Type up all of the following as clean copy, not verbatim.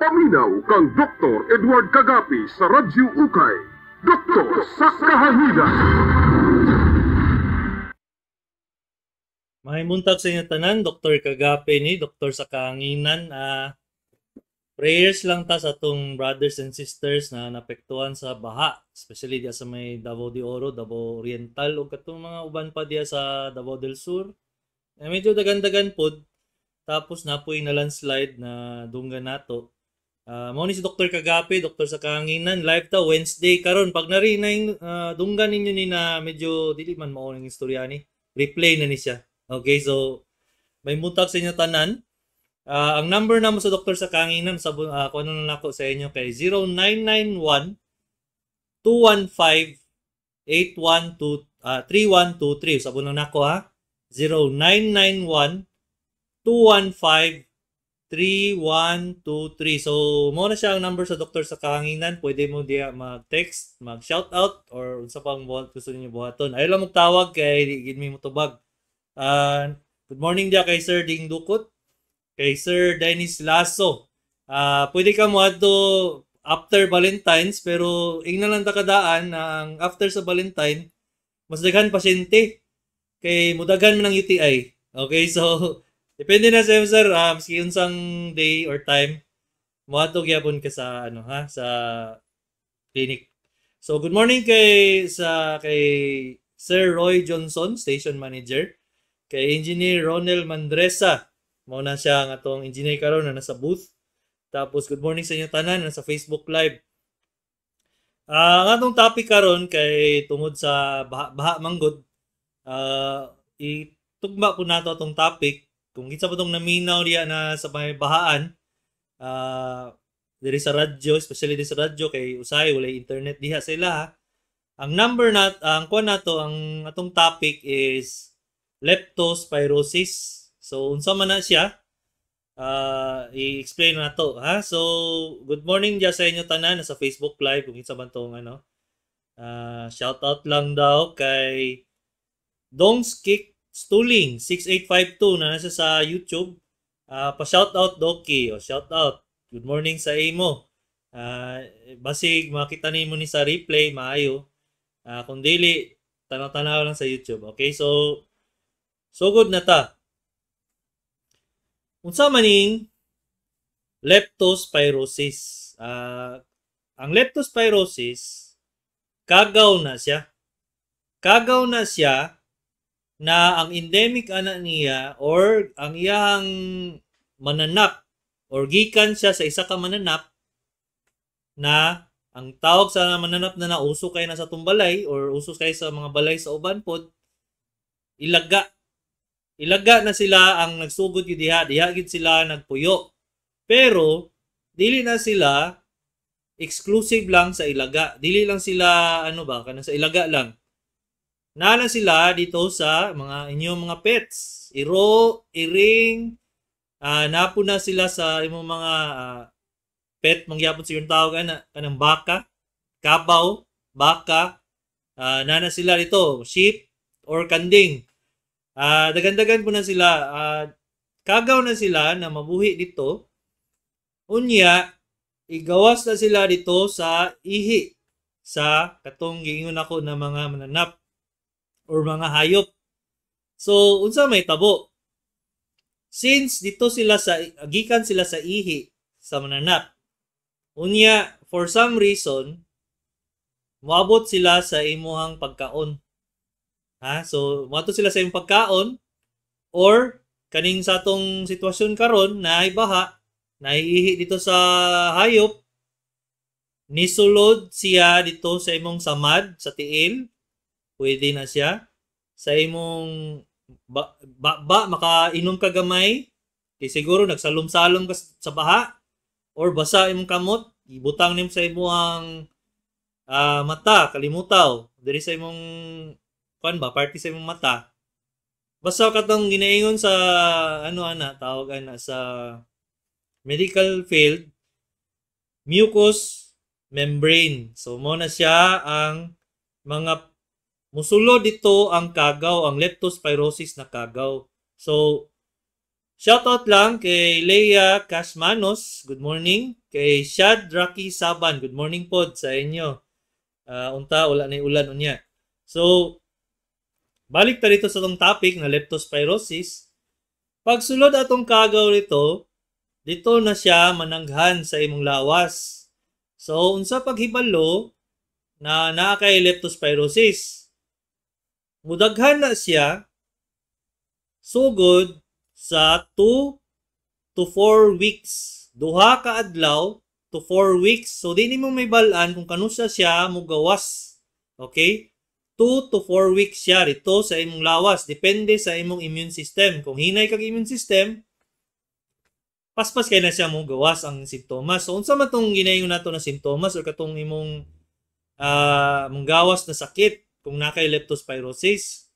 Paminaw kang Dr. Edward Kagapi sa Radyo Ukay. Doktor sa Kahanginan. May muntag sa inyo tanan, Dr. Kagapi ni Dr. sa Kahanginan. Prayers lang ta sa atong brothers and sisters na napektuhan sa baha, especially diya sa may Davao de Oro, Davao Oriental o katong mga uban pa diya sa Davao del Sur. Medyo dagan-dagan pod, tapos napoy na landslide na dunggan nato. Mao ni si Dr. Kagapi, Dr. sa Kahanginan, live ta Wednesday karon. Pag nari na yung dunggan ninyo ni na medyo dili man mao ning istorya ni, replay na ni siya. Okay, so may muntag sa inyo tanan. Ang number naman sa Dr. sa Kahanginan, kung ano na ako sa inyo kay 0991-215-3123. Sabon na ako ha. 0991-215-3123. So, mo na siya ang number sa Dr. sa Kahanginan. Pwede mo diya mag-text, mag-shoutout, or sa pang gusto niyo buhaton. Ayaw lang magtawag kay Gidmi Mutubag. Good morning diya kay Sir Ding Dukot. Kay Sir Dennis Lasso. Pwede ka mo ato after Valentine's, pero ingna lang takadaan ang after sa Valentine, mas daghan pasyente. Kay mudagan man ng UTI. Okay, so depende na sa iyo, sir. Maski unsang day or time, mo ato gyapon ka sa sa clinic. So good morning kay Sir Roy Johnson, Station Manager. Kay Engineer Ronel Mandresa. Mao na siya ang atong engineer karon na nasa booth. Tapos good morning sa inyo tanan nasa Facebook Live. Ang atong topic karon kay tungod sa baha manggod. Itugma po nato atong topic kung kinsa pa tong naminaw diya na sa may bahaan. Diri sa radyo, especially di sa radyo kay usay walay internet diha sa ila ha. Ang number ang atong topic is leptospirosis. So, unsa man na siya, i-explain na to, ha? So, good morning dyan sa inyo tanan, sa Facebook Live, kung isa man tong shout out lang daw kay Dongskick Stuling 6852 na nasa sa YouTube. Pa-shout out Doki, shout out. Good morning sa imo. Basig makita nimo ni sa replay maayo. Kung dili tanaw-tanaw lang sa YouTube. Okay? So good na ta. Unsa maning leptospirosis? Ang leptospirosis, kagaw na siya. Kagaw na siya na ang endemic ana niya or ang iyang mananap or gikan siya sa isa ka mananap na ang tawag sa mananap na uso kay na sa tumbalay or uso kay sa mga balay sa uban pod, ilaga na sila ang nagsugod yun diha gid sila nagpuyo. Pero dili na sila exclusive lang sa ilaga. Dili lang sila kanang sa ilaga lang. Nana sila dito sa mga inyong mga pets. Iro, iring, napo na sila sa imong mga pet, mangyapon sa yung tawag kanang baka, kabaw, baka, nana sila dito, sheep or kanding. Dagan-dagan po na sila. Kagaw na sila na mabuhi dito. Unya, igawas na sila dito sa ihi sa katong giingon ako na mga mananap or mga hayop. So, unsa may tabo? Since dito sila gikan sila sa ihi sa mananap. Unya, for some reason, moabot sila sa imuhang pagkaon. So, mato sila sa imong pagkaon or kaning sa atong sitwasyon karon na baha, naiihi dito sa hayop, nisulod siya dito sa imong samad, sa tiil, pwede na siya. Sa imong makainom ka gamay, siguro nagsalom-salom ka sa baha, or basa imong kamot, ibutang nim sa imong mata, kalimutaw, diri sa imong party sa imong mata. Basta katong ginaingon sa tawag sa medical field, mucous membrane. So mo na siya ang mga musulod dito ang kagaw, ang leptospirosis na kagaw. So Shoutout lang kay Leia Casmanos, good morning. Kay Shad Rocky Saban, good morning pod sa inyo. Unta, wala na ulan unya. So, balik ta dito sa tong topic na leptospirosis. Pag sulod atong kagaw nito, dito na siya mananghan sa imong lawas. So, unsa paghibalo na naa kay leptospirosis? Mudaghan na siya sugod sa 2 to 4 weeks. Duha ka adlaw to 4 weeks. So, di nimo may balaan kung kanusa siya mugawas. Okay? 2 to 4 weeks siya rito sa imong lawas. Depende sa imong immune system. Kung hinay kag immune system, paspas kay na siya mugawas ang simptomas. So, unsa man tong ginayon nato na simptomas or katong imong munggawas na sakit kung nakay leptospirosis?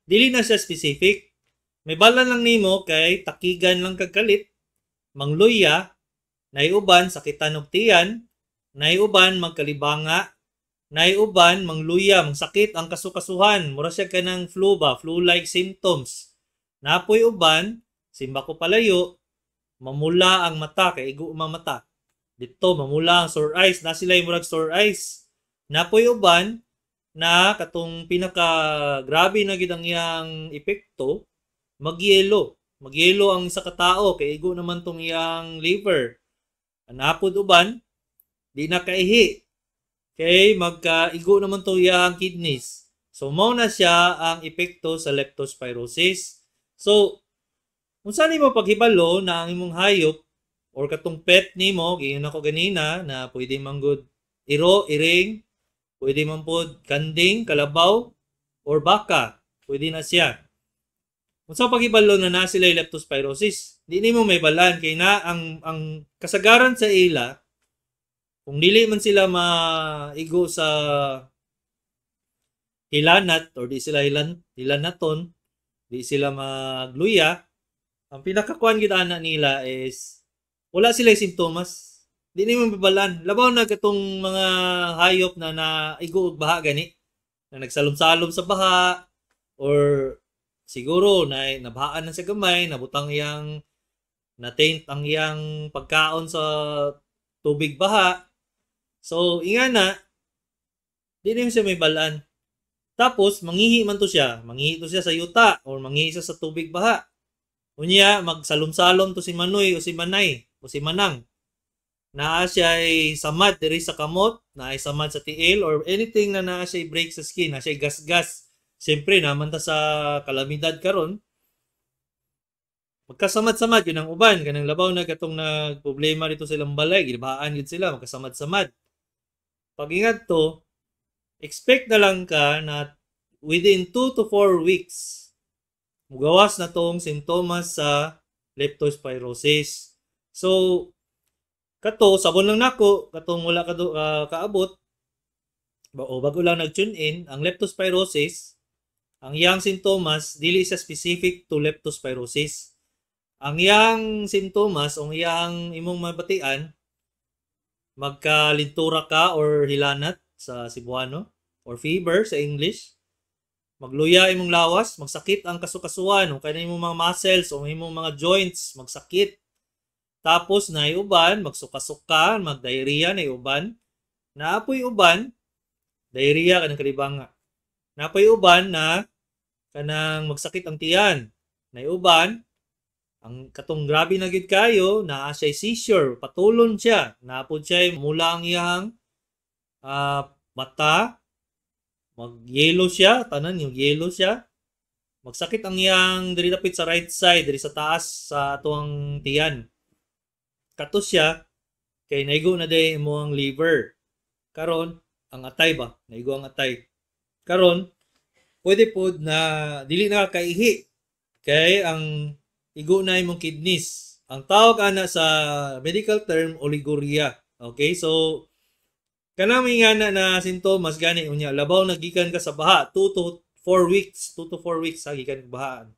Dili na siya specific. May balan lang nimo kay takigan lang kagkalit, mangluya, naiuban sakitan og tiyan, naiuban magkalibanga, naiuban mangluya, mangsakit ang kasukasuhan, mura siya kanang flu ba, flu-like symptoms. Napoy uban, simba ko palayo, mamula ang mata, kay igo mata. Dito mamula ang sore eyes, na sila yung murag sore eyes. Napoy uban na katong pinaka grabe na gid ang iyang epekto, magyelo ang isa ka tao kay igo naman tong iyang liver. Napod uban di na kaihi kay magkaigo naman tong iyang kidneys. So mao na siya ang epekto sa leptospirosis. So unsa nimo paghibalo na ang imong hayop or katong pet nimo, giyon ako ganina na pwede manggod iring, pwede man pod kanding, kalabaw or baka, pwede na siya. Unsa paghibalo na sila leptospirosis? Di nimo may balaan kay na ang kasagaran sa ila kung dili man sila maigo sa hilanat or di sila hilanaton, di sila magluya, ang pinakakuan gid ana nila is wala sila simptomas. Di nimo mabalaan. Labaw na katong mga hayop na naigo og baha gani, na nagsalom-salom sa baha or siguro na nabahaan na sa gamay, nabutang iyang na-taint ang iyang pagkaon sa tubig baha. So, inga na, di na siya may balaan. Tapos, mangihi man to siya. Mangihi to siya sa yuta or mangihi siya sa tubig baha. Unya, magsalom-salom to si Manoy o si Manay o si Manang. Naa siya ay samad diri sa kamot, naa ay samad sa tiil or anything na naa siya break sa skin, naa siya gas-gas. Siyempre, naman ta sa kalamidad karon, magkasamad-samad yun ang uban. Kanang labaw na katong nagproblema dito silang balay, gilbaan yun sila, magkasamad-samad. Pag-ingat to, expect na lang ka na within 2 to 4 weeks, mugawas na tong sintomas sa leptospirosis. So, kato, sabon lang nako, katong wala kaabot, o bago lang nag-tune in, ang leptospirosis, ang iyang sintomas, dili sa specific to leptospirosis. Ang iyang sintomas, ang iyang imong mabatian, magkalintura ka or hilanat sa Cebuano, or fever sa English, magluya imong lawas, magsakit ang kasukasuan, o kaya imong mga muscles, o imong mga joints, magsakit. Tapos, naiuban, magsuka-suka, mag-diarrhea, naiuban. Naapoy uban, diarrhea, kanang kalibanga. Napay uban na kanang magsakit ang tiyan. Naiuban, ang katong grabe na gid kayo, naa siya seizure, patulon siya. Napod siya mula ang iyang mata, mag-yellow siya, tanan yung yellow siya. Magsakit ang iyang diri dapit sa right side, diri sa taas sa atuang tiyan. Kato siya kay naigo na day mo ang liver. Karon ang atay ba? Naigo ang atay. Karon, pwede po na dili na kaihi kay ang igo na imong kidneys. Ang tawag ana sa medical term, oliguria. Okay, so kanami nga na sintomas gani unya labaw nagikan ka sa baha 2 to 4 weeks sa gikan bahaan.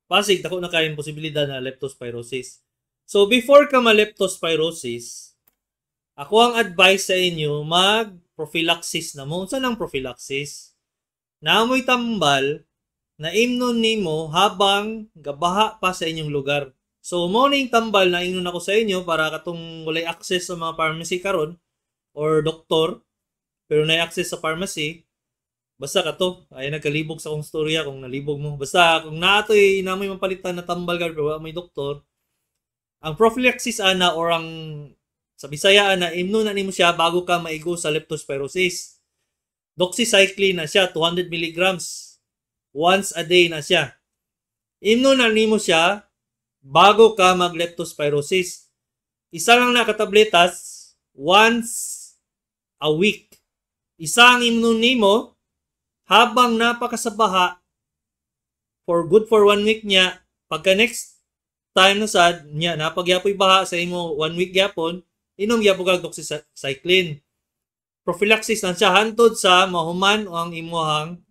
Pasig dako na kay posibilidad na leptospirosis. So before ka ma-leptospirosis, ako ang advice sa inyo, mag-prophylaxis na mo. Saan ang prophylaxis? Naamoy tambal, na imnon nimo habang gabaha pa sa inyong lugar. So morning tambal na ingnon ako sa inyo para katong walay access sa mga pharmacy karon or doktor pero na access sa pharmacy. Basta kato, ay nagkalibog sa akong storya kung nalibog mo. Basta kung naatoy namoy mapalitan na tambal ka pero may doktor, ang prophylaxis ana or ang sa Bisaya ana imnon na nimo siya bago ka maigo sa leptospirosis. Doxycycline na siya 200 mg. Once a day na siya. Imnon na nimo siya bago ka mag leptospirosis. Isa lang na katabletas once a week. Isa ang imnon nimo habang napakasabaha good for 1 week niya. Pagka next time na sad niya napagyapoy baha sa imo 1 week gyapon, inom gyapon kag doxycycline. Prophylaxis na siya hantod sa mahuman o ang imuhang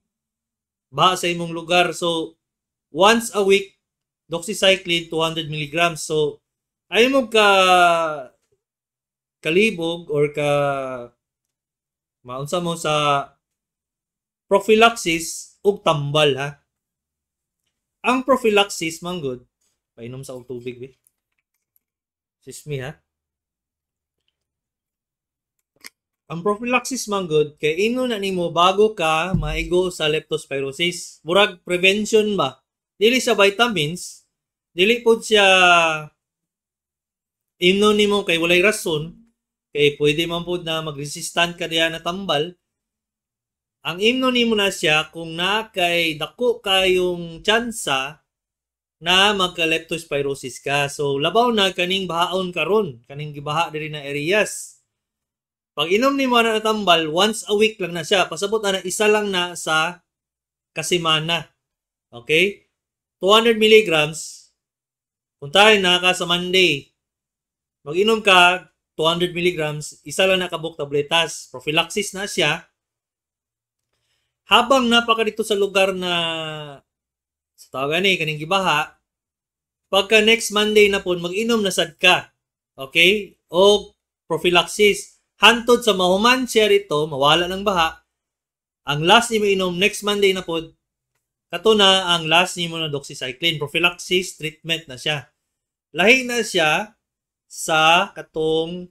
baha sa imong lugar. So once a week doxycycline 200 mg. So ay mo ka kalibog or ka maunsa mo sa prophylaxis ug tambal ha. Ang prophylaxis manggod painom sa og tubig be. Sismi ha. Ang prophylaxis manggod kay ino na nimo bago ka maigo sa leptospirosis. Murag prevention ba? Dili sa vitamins, dili pod siya imnon nimo kay walay rason kay pwede man pod na magresistant ka diha na tambal. Ang imnon nimo na siya kung na kay dako kayong tsansa na magka-leptospirosis ka. So labaw na kaning bahaon karon, kaning gibaha diri na areas. Pag inom nimo na tambal, once a week lang na siya. Pasabot na isa lang na sa kasimana. Okay? 200 mg. Puntahan na ka sa Monday. Mag-inom ka 200 mg, isa lang na kabuk tabletas. Prophylaxis na siya. Habang napaka dito sa lugar na sa tawagan kaning gibaha, pagka next Monday na po, mag-inom na sad ka. Okay? O prophylaxis. Hantod sa mahuman siya rito, mawala ng baha. Ang last nimo inom next Monday na po, kato na ang last nimo na doxycycline. Prophylaxis treatment na siya. Lahi na siya sa katong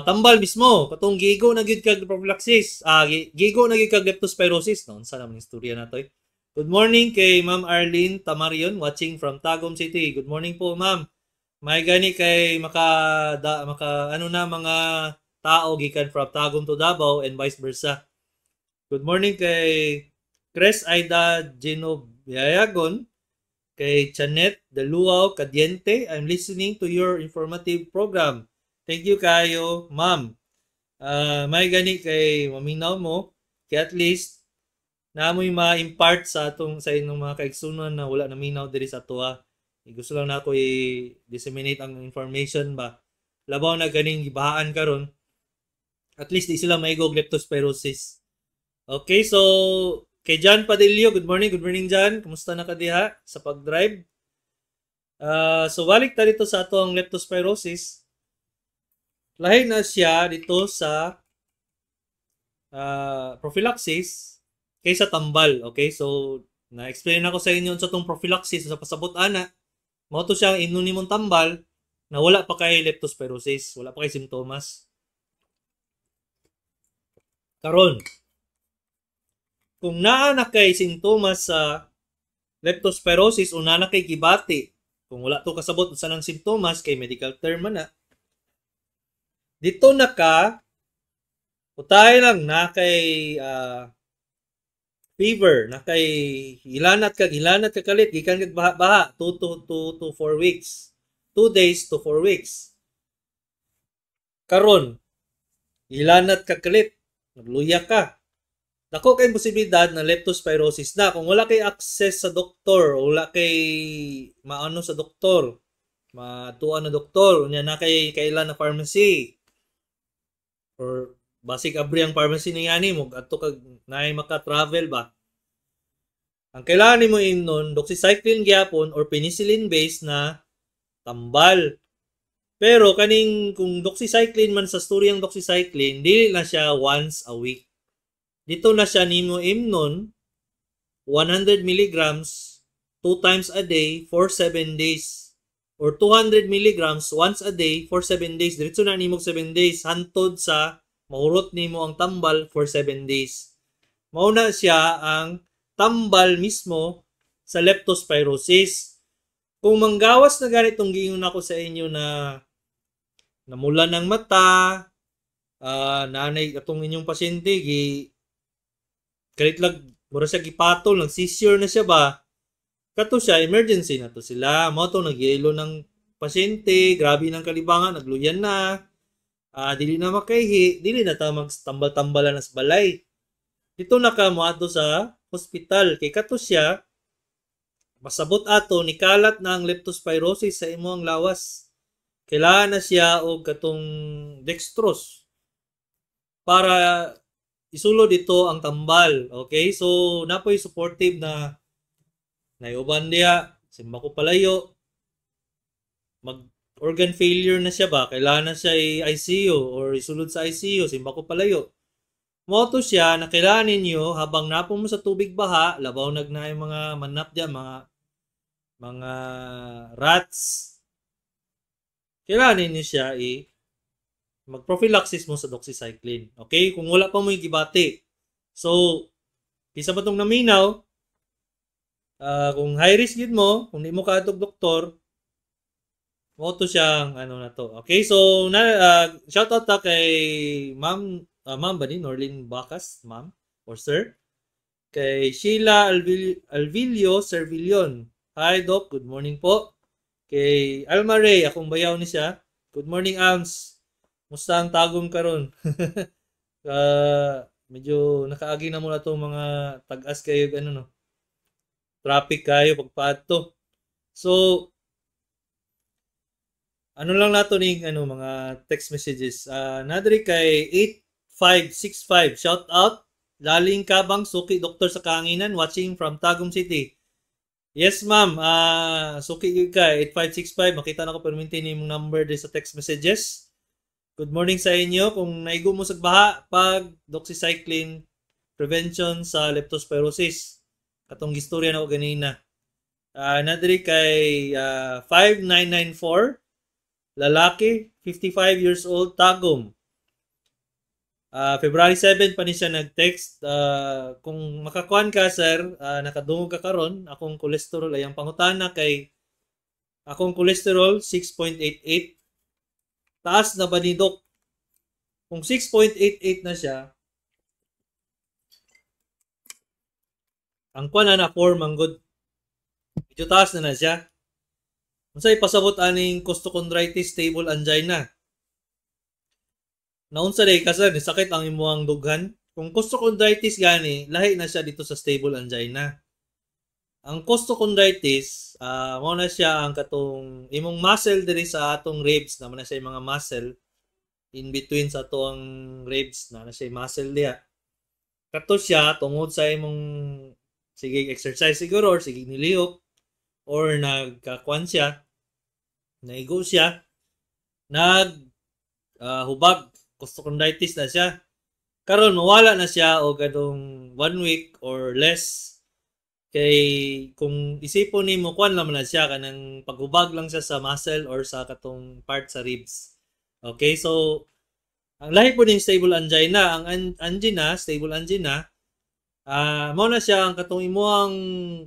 tambal mismo. Katong gigo na gyud kag prophylaxis. Gigo na gyud kag leptospirosis. No, unsa naman istorya nato. Good morning kay Ma'am Arlene Tamarion watching from Tagum City. Good morning po, Ma'am. May gani kay maka mga tao gikan from Tagum to Davao and vice versa. Good morning kay Chris Aida Genobiagon, kay Chanet De Luau Cadiente. I'm listening to your informative program. Thank you kayo, ma'am. May gani kay maminaw mo kay at least namoy ma-impart sa inyong mga kaigsunon na wala naminaw diri sa tuwa. Gusto lang na ako i-disseminate ang information ba. Labaw na ganing gibahaan karon. At least di sila maigog leptospirosis. Okay, so kay John Padillo, good morning John. Kumusta na ka diha sa pag-drive? So balik ta dito sa atong leptospirosis. Lahi na siya dito sa prophylaxis kaysa tambal. Okay, so na-explain ako sa inyo sa itong prophylaxis sa pasabot ana. Mao to siya imnon nimong tambal na wala pa kay leptospirosis, wala pa kay simptomas. Karon, kung naa na kay simptomas sa leptospirosis o naa na kay gibati, kung wala to kasabot sa nang simptomas kay medical term man na, dito na ka utay lang na kay fever, na kay hilanat ka kalit, gikan kag baha 2 to 4 weeks. 2 days to 4 weeks. Karon, hilanat ka kalit, nagluya ka. Dako kay posibilidad na leptospirosis na kung wala kay access sa doktor o wala kay maano sa doktor, matuan na doktor, unya na kay kailan na pharmacy. Or basic abri ang pharmacy ni ani mo adto kag naay maka-travel ba. Ang kailangan nimo imnon doxycycline gyapon or penicillin based na tambal. Pero kaning kung doxycycline man sa storyang doxycycline, dili na siya once a week. Dito na siya nimo imnon 100 milligrams 2 times a day for 7 days. Or 200 milligrams once a day for 7 days. Diretso na nimo 7 days. Hantod sa mahurot nimo ang tambal for 7 days. Mauna siya ang tambal mismo sa leptospirosis. Kung manggawas na ganitong giingon ako sa inyo na namula ng mata, nanay atong inyong pasyente, kalit lang, mura siya gipatol, nag-seizure na siya ba? Kato siya, emergency na to sila. Mo to nagyelo ng pasyente, grabe ng kalibangan, nagluyan na. Dili na makaihi, dili na ta magtambal-tambalan sa balay. Dito na ka mo ato sa hospital. Kay kato siya, pasabot ato, nikalat na ang leptospirosis sa imo ang lawas. Kailangan na siya og katong dextrose para isulo dito ang tambal. Okay? So, napoy supportive na naiuban diya, simba ko palayo, mag-organ failure na siya ba? Kailangan na siya i-ICU or isulod sa ICU, simba ko palayo. Moto siya na kailangan ninyo habang napo mo sa tubig baha, labaw nagna yung mga manap diya, mga rats. Kailangan ninyo siya mag-prophylaxis mo sa doxycycline. Okay? Kung wala pa mo yung gibati. So, kisa ba itong naminaw, kung high risk yun mo, kung di mo kaatog doktor, moto siyang ano na to. Okay? So, shout out ta kay ma'am ba ni Norlin Bacas, ma'am or sir? Kay Sheila Alvilio Servillon. Hi, Doc. Good morning po. Kay Alma Ray, akong bayaw ni siya. Good morning, Alms. Musta ang tagom karon? Medyo nakaagi na muna itong mga tag-as kayo, traffic kayo pagpaadto. So, ano lang nato ning mga text messages. Nadiri kay 8565, shout out. Laling Kabang, Suki Doktor sa Kaanginan, watching from Tagum City. Yes, ma'am. Suki yun ka, 8565. Makita na ko perminti ni mong number din sa text messages. Good morning sa inyo. Kung naigo mo sa baha, pag doxycycline prevention sa leptospirosis. Katong istorya na ko ganina. Nadiri kay 5994. Lalaki, 55 years old, Tagum. February 7 pa ni siya nag-text. Kung makakuan ka, sir, nakadungog ka karon, akong cholesterol ay ang pangutana kay akong cholesterol 6.88. Taas na ba ni Doc? Kung 6.88 na siya, ang kuan na 4 manggod. Medyo taas na siya. Unsay pasabot aning costochondritis stable angina? Naunsa day ka sir, ni sakit ang imuang dughan? Kung costochondritis gani, lahi na siya dito sa stable angina. Ang costochondritis, mo na siya ang katong imong muscle diri sa atong ribs, naman na siya yung mga muscle in between sa atong ribs, na siya yung muscle diya. Kato siya tungod sa imong sige exercise siguro or sige nilihok or nagkakuan siya, naigo siya, hubag, costochondritis na siya. Karon mawala na siya o gadong 1 week or less. Kay kung isipon nimo kuan lang na siya kanang paghubag lang siya sa muscle or sa katong part sa ribs. Okay, so ang lahi po ning stable angina, ang angina, stable angina, mao na siya ang katong imuang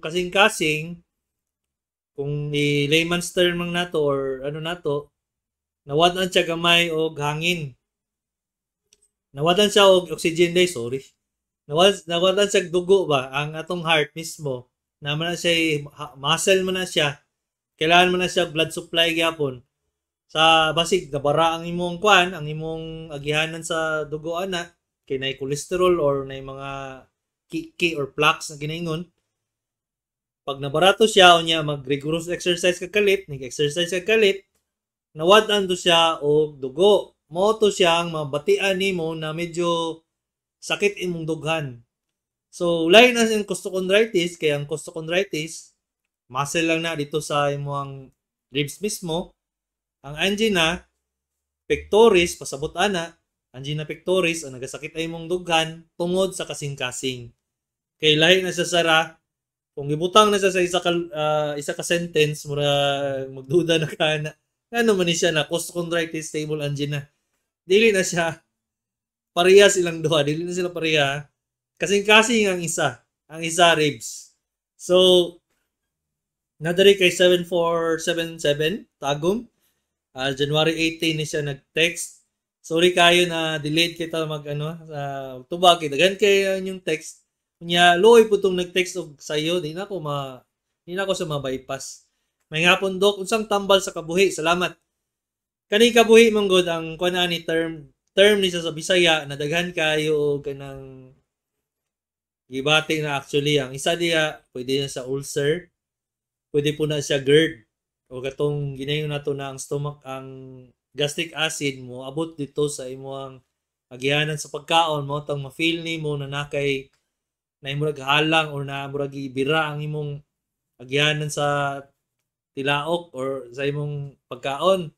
kasing-kasing, kung ni layman's term lang nato or nato, nawadan siya gamay og hangin. Nawadan siya og oxygen day, sorry. Nawalan siya dugo ba ang atong heart mismo, naman na siya muscle man na siya, kailangan man na siya blood supply gyapon sa basig nabara ang imong kuan, ang imong agihanan sa dugo ana kay nay cholesterol or nay mga ki or plaques na ginaingon. Pag nabarato siya unya mag rigorous exercise ka kalit, nag-exercise ka kalit, nawadan do siya og dugo. Mo to siyang mabatian nimo na medyo sakit imong dughan. So, lain na yung costochondritis, kaya ang costochondritis, muscle lang na dito sa imong ribs mismo. Ang angina pectoris, pasabot ana, angina pectoris, ang nagasakit ay imong dughan tungod sa kasing-kasing. Kay lahi na sa sara, Kung gibutang na siya sa isa ka sentence, mura magduda na ka na. Ano man ni siya na cost-contracted stable angina. Dili na siya pareha silang duha, dili na sila pareha. Kasing-kasing ang isa. Ang isa ribs. So, nadari kay 7477 Tagum. January 18 ni siya nag-text. Sorry kayo na delayed kita tubag kita. Gan kay yung text. Kunya loy po tong nag-text og sayo, di na ako sa ma-bypass. May ngapon dok unsang tambal sa kabuhi. Salamat. Kani kabuhi mong god ang kuan ani term ni sa Bisaya na daghan kayo kanang gibati na actually ang isa diya pwede na sa ulcer, pwede po na siya GERD o katong ginayon nato na ang stomach ang gastric acid mo abot dito sa imong agihanan sa pagkaon mo tang ma-feel nimo na nakay na imong halang or na murag ibira ang imong agihanan sa tilaok or sa imong pagkaon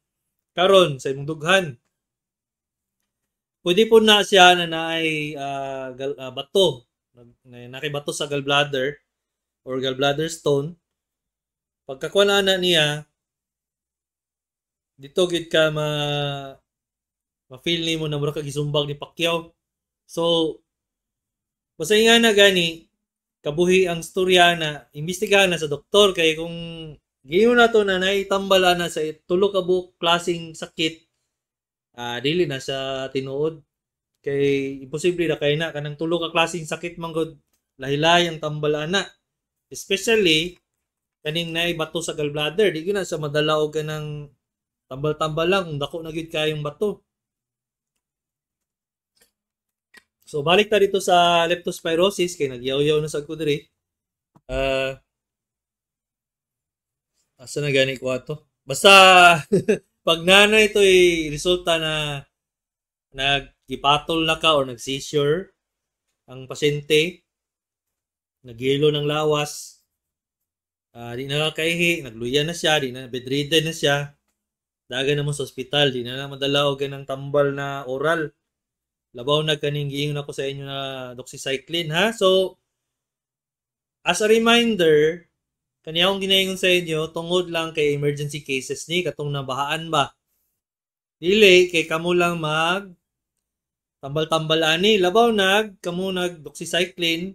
karon sa imong dughan. Pwede po na siya na naay bato. Nakibato sa gallbladder or gallbladder stone. Pagkakuha na niya, dito gid ka ma-feel nimo na mura ka gisumbag ni Pacquiao. So, basta nga na gani, kabuhi ang storya na imbestigahan na sa doktor kay kung giyo na to na naitambala na sa tulo ka buok klaseng sakit, dili na sa tinuod kay imposible na kay na kanang tulo ka klaseng sakit manggod lahi-lahi ang tambal ana, especially kaning naay bato sa gallbladder, di na sa madala og kanang tambal-tambal lang kung dako na gyud kayong bato. So balik ta dito sa leptospirosis kay nagyaw-yaw na sad ko diri. Asa na gani ko ato? Basta pag nanay ito'y resulta na nagipatol na ka or nag-seizure ang pasyente, nagyelo ng lawas, di na nakakaihi, nagluya na siya, di na bedridden na siya, dagan na mo sa ospital, di na madala og ng tambal na oral. Labaw na kaning giingon ako sa inyo na doxycycline ha. So as a reminder, kani akong ginaingon sa inyo tungod lang kay emergency cases ni katong nabahaan ba. Dili kay kamo lang mag tambal-tambal ani, labaw kamo nag doxycycline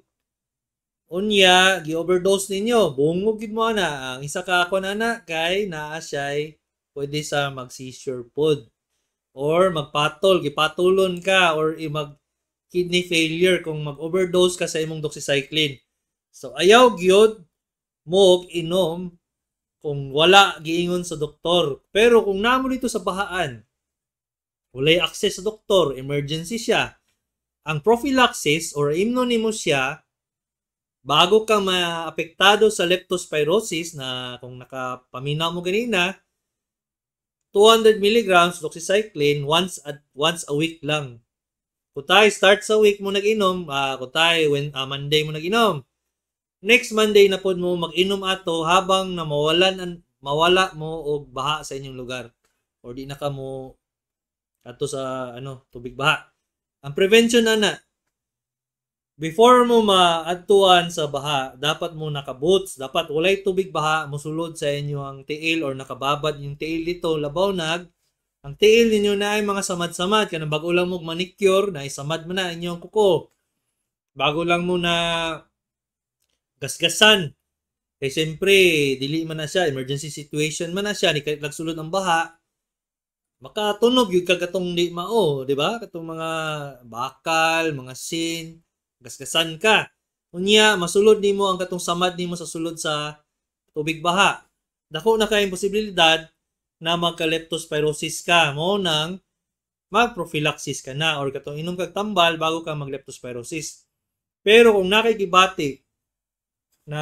unya gi-overdose ninyo, bungog gid mo na. Ang isa ka ako na kay naa siya'y pwede sa mag-seizure pod or magpatol, gipatulon ka or mag kidney failure kung mag-overdose ka sa imong doxycycline. So ayaw gyud mo inom kung wala giingon sa doktor. Pero kung namo dito sa bahaan, walay access sa doktor, emergency siya, ang prophylaxis or imno nimo siya bago ka maapektado sa leptospirosis na kung nakapaminaw mo ganina, 200 mg doxycycline once a week lang. Kung tayo start sa week mo nag-inom, kung tayo Monday mo nag-inom, next Monday na pod mo mag-inom ato habang na mawala mo og baha sa inyong lugar or di na ka mo ato sa tubig baha. Ang prevention na before mo maadtuan sa baha, dapat mo naka-boots, dapat walay tubig baha mosulod sa inyo ang tiil or nakababad yung tiil dito. Labaw ang tiil ninyo na ay mga samad-samad kanang bago lang mo manicure na isamad mo na inyong kuko. Bago lang mo na gasgasan. Kaya siyempre, dili man na siya, emergency situation man na siya, ni kahit nagsulod ang baha, makatunog yung kagatong di mao, di ba? Katong mga bakal, mga sin, gasgasan ka. Unya, masulod nimo ang katong samad nimo sa sulod sa tubig baha. Dako na kayong posibilidad na magka-leptospirosis ka mo nang mag-prophylaxis ka na or katong inom kag tambal bago ka mag-leptospirosis. Pero kung nakikibati na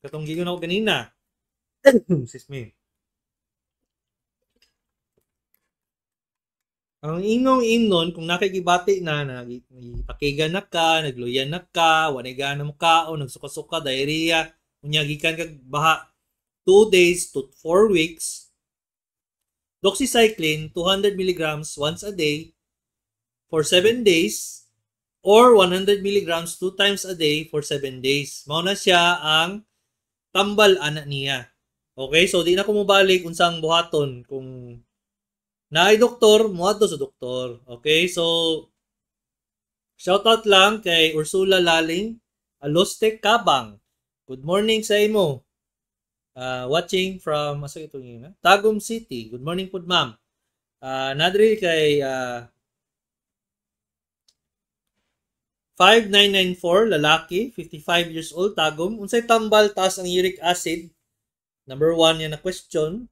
katong gigon ako kanina, excuse me, ang ingnon kung nakikibati na nagipakigan na ka, nagluyan na ka, wanay gana mo ka o nagsuka-suka, diarrhea, unya gikan kag baha 2 days to 4 weeks, doxycycline 200 mg once a day for 7 days or 100 milligrams 2 times a day for 7 days. Mao na siya ang tambal ana niya. Okay, so di na ko mobalik unsang buhaton kung naay doktor, moadto sa doktor. Okay, so shoutout lang kay Ursula Laling, Alostek Kabang. Good morning sa imo. Watching from Tagum City. Good morning po, ma'am. Nadri kay 5994, lalaki, 55 years old, Tagum. Unsay tambal taas ang uric acid? Number 1 yan na question.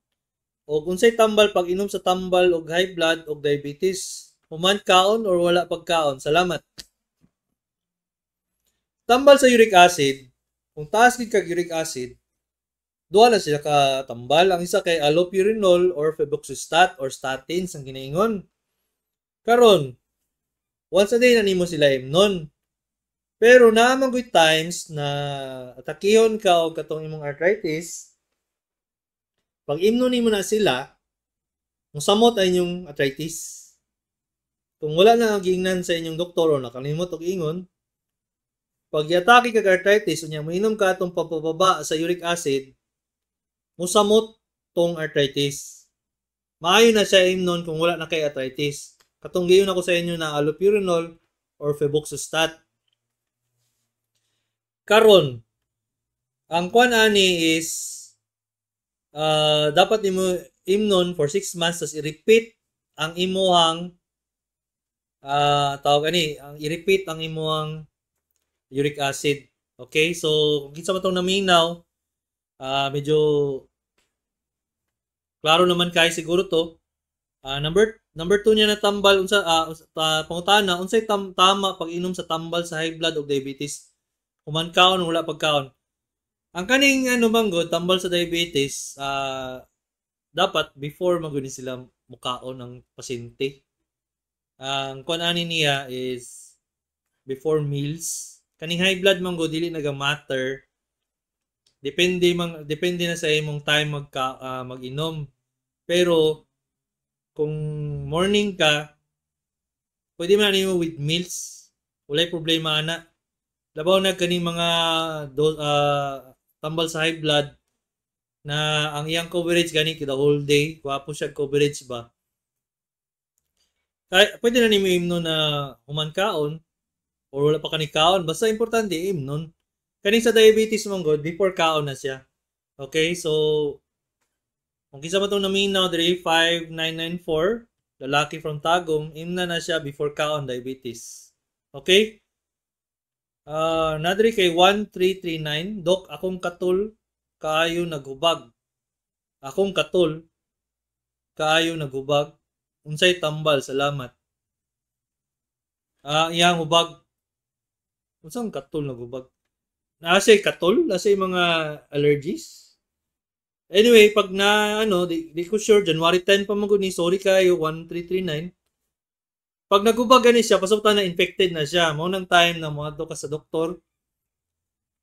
O unsay tambal pag inom sa tambal og high blood og diabetes? Human kaon or wala pagkaon? Salamat. Tambal sa uric acid, kung taas gid kag uric acid, duha na sila ka tambal. Ang isa kay allopurinol or febuxostat or statins ang ginaingon. Karon, once a day na nimo sila imnon. Pero naman good times na atakihon ka o katong imong arthritis, pag imnon nimo na sila, musamot ay inyong arthritis. Kung wala na giingnan sa inyong doktor o nakalimot og ingon, pag yatake kag arthritis unya moinom ka atong pampababa sa uric acid, musamot tong arthritis. Maayo na siya imnon kung wala na kay arthritis. Katong giyon ako sa inyo na allopurinol or febuxostat. Karon, ang kwan ani is dapat nimo imnon for 6 months tas i-repeat ang imuhang i-repeat ang imuhang uric acid. Okay? So, kung kinsa man tong naminaw, medyo klaro naman kay siguro to. Number 2 niya na tambal unsa pangutana unsay tama pag inom sa tambal sa high blood o diabetes? Human kaon wala pagkaon. Ang kaning manggod tambal sa diabetes, dapat before maguni sila mukaon ng pasyente. Ang kuan ani niya is before meals. Kaning high blood manggod dili naga-matter. Depende na sa imong time mag-inom. Pero kung morning ka, pwede man nimo with meals. Walay problema ana. Labaw na kaning mga tambal sa high blood na ang iyang coverage gani the whole day, wapo siya coverage ba. Kaya pwede na nimo imnon na human kaon or wala pa kani kaon, basta importante imnon. Kaning sa diabetes mong god before kaon na siya. Okay, so kung kinsa man tong naminaw diri 5994, lalaki from Tagum, imna na siya before kaon diabetes. Okay? Nadri kay 1339, Dok, akong katul kaayo naghubag. Akong katul kaayo naghubag. Unsay tambal? Salamat. Iyang hubag. Unsang katul naghubag? Nasay katul? Nasay mga allergies? Anyway, pag na di ko sure, January 10 pa magud ni, sorry kayo 1339. Pag nagubag gani siya, pasabutan na infected na siya. Mao nang time na moadto ka sa doktor.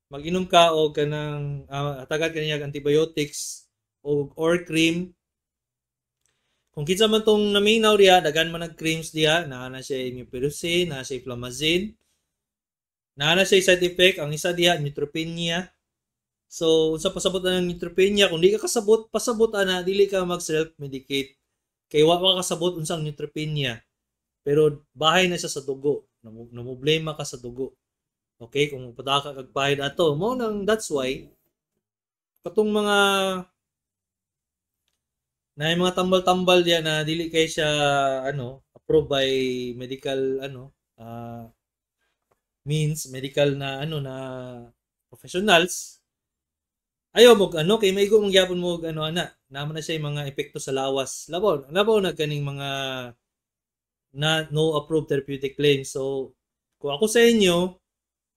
Mag-inom ka og kanang hatagan kaniya antibiotics or cream. Kung kinsa man tong naminaw diha, dagan man nag creams diha, naa na siya imipirocin, naa siya flamazine. Naa na siya side effect, ang isa diha neutropenia. So, unsa pasabot na ng neutropenia, kung di ka kasabot, pasabot ana, dili ka mag self-medicate. Kay wa ka kasabot unsang neutropenia. Pero bahay na siya sa dugo. Namumblema ka sa dugo. Okay? Kung padaka kag bahid ato, mo nang that's why katong mga mga tambal-tambal diyan na dili kay siya approved by medical means medical na na professionals. Ayaw mo kay maigo mong gyapon mo ana naman na siya mga epekto sa lawas. Labaw na kaning mga na no approved therapeutic claims. So, kung ako sa inyo,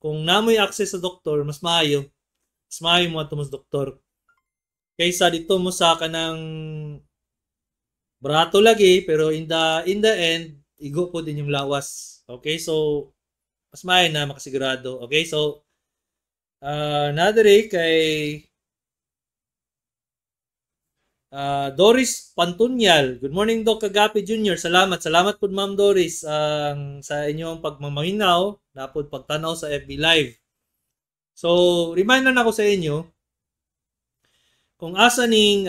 kung namoy access sa doktor, mas maayo mo ato mas doktor. Kaysa dito mo sa kanang barato lagi, pero in the end, igo po din yung lawas. Okay, so, mas maayo na makasigurado. Okay, so, nadiri kay Doris Pantunyal. Good morning, Doc Kagapi Jr. Salamat. Salamat po, Ma'am Doris, sa inyong pagmamaminaw, napod pagtanaw sa FB Live. So, reminder na ako sa inyo, kung asa ning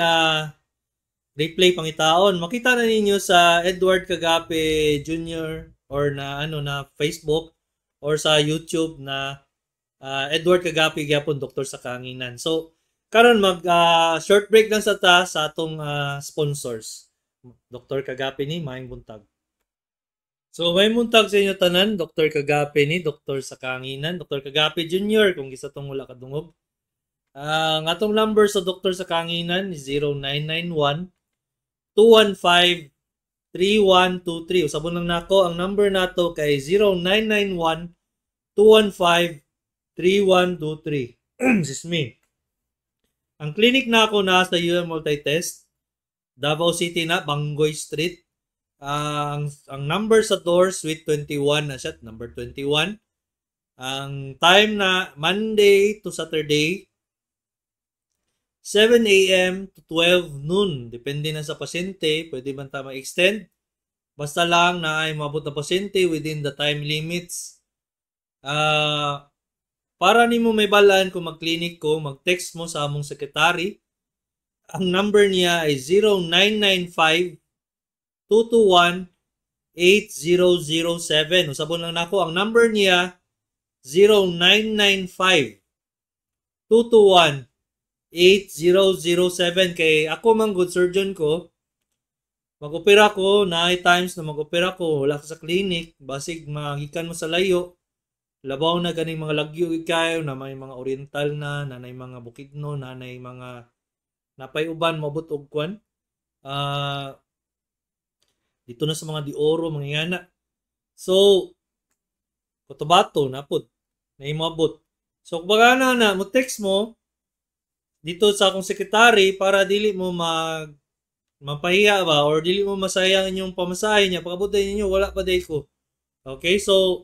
replay pangitaon, makita na ninyo sa Edward Kagapi Jr. or na Facebook or sa YouTube na Edward Kagapi gyapon Doktor sa Kaanginan. So, karon mag short break lang sa atong sponsors. Dr. Kagapi ni Maayong buntag. So may buntag sa inyo tanan, Dr. Kagapi ni Doktor sa Kaanginan, Dr. Kagapi Jr. kung gisa tong wala kadungog. Ang atong number sa Doktor sa Kaanginan is 0991 215 3123. Usabon lang nako ang number nato kay 0991 215 3123. This is me. Ang clinic na ako na sa UM Multitest, Davao City na, Bangoy Street. Ang number sa door, Suite 21 na siya, number 21. Ang time na Monday to Saturday, 7 a.m. to 12 noon. Depende na sa pasyente, pwede man ta ma-extend. Basta lang na ay mabot na pasyente within the time limits. Para nimo may balaan kung mag-clinic ko, mag-text mo sa among secretary. Ang number niya ay 0995-221-8007. Usabon lang nako, ang number niya 0995-221-8007. Kay ako mang good surgeon ko, mag-opera ko, na times na mag-opera ko, wala ka sa clinic, basig magikan mo sa layo. Labaw na ganing mga lagyo ikayo na may mga oriental na nanay mga bukidno, nanay mga napay uban mabot og kwan. Dito na sa mga Di Oro, mga yana. So Cotabato napod na imabot. So kung na mo text mo dito sa akong secretary para dili mo mapahiya ba or dili mo masayang inyong pamasahe niya, pagabot ninyo wala pa day ko. Okay, so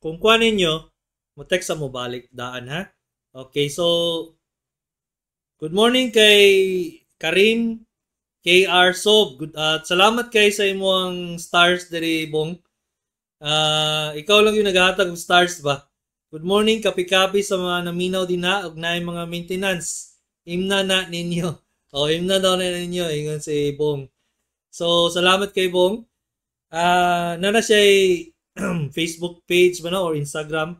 kung kuha ninyo, mo text sa mo balik daan ha. Okay, so good morning kay Karim KR Sob. Salamat kay sa imong stars diri Bong. Ikaw lang yung naghatag og stars ba? Good morning kapi-kapi sa mga naminaw din na og naay mga maintenance. Imna na ninyo. Imna daw na ninyo ingon si Bong. So salamat kay Bong. Nana siya Facebook page ba na or Instagram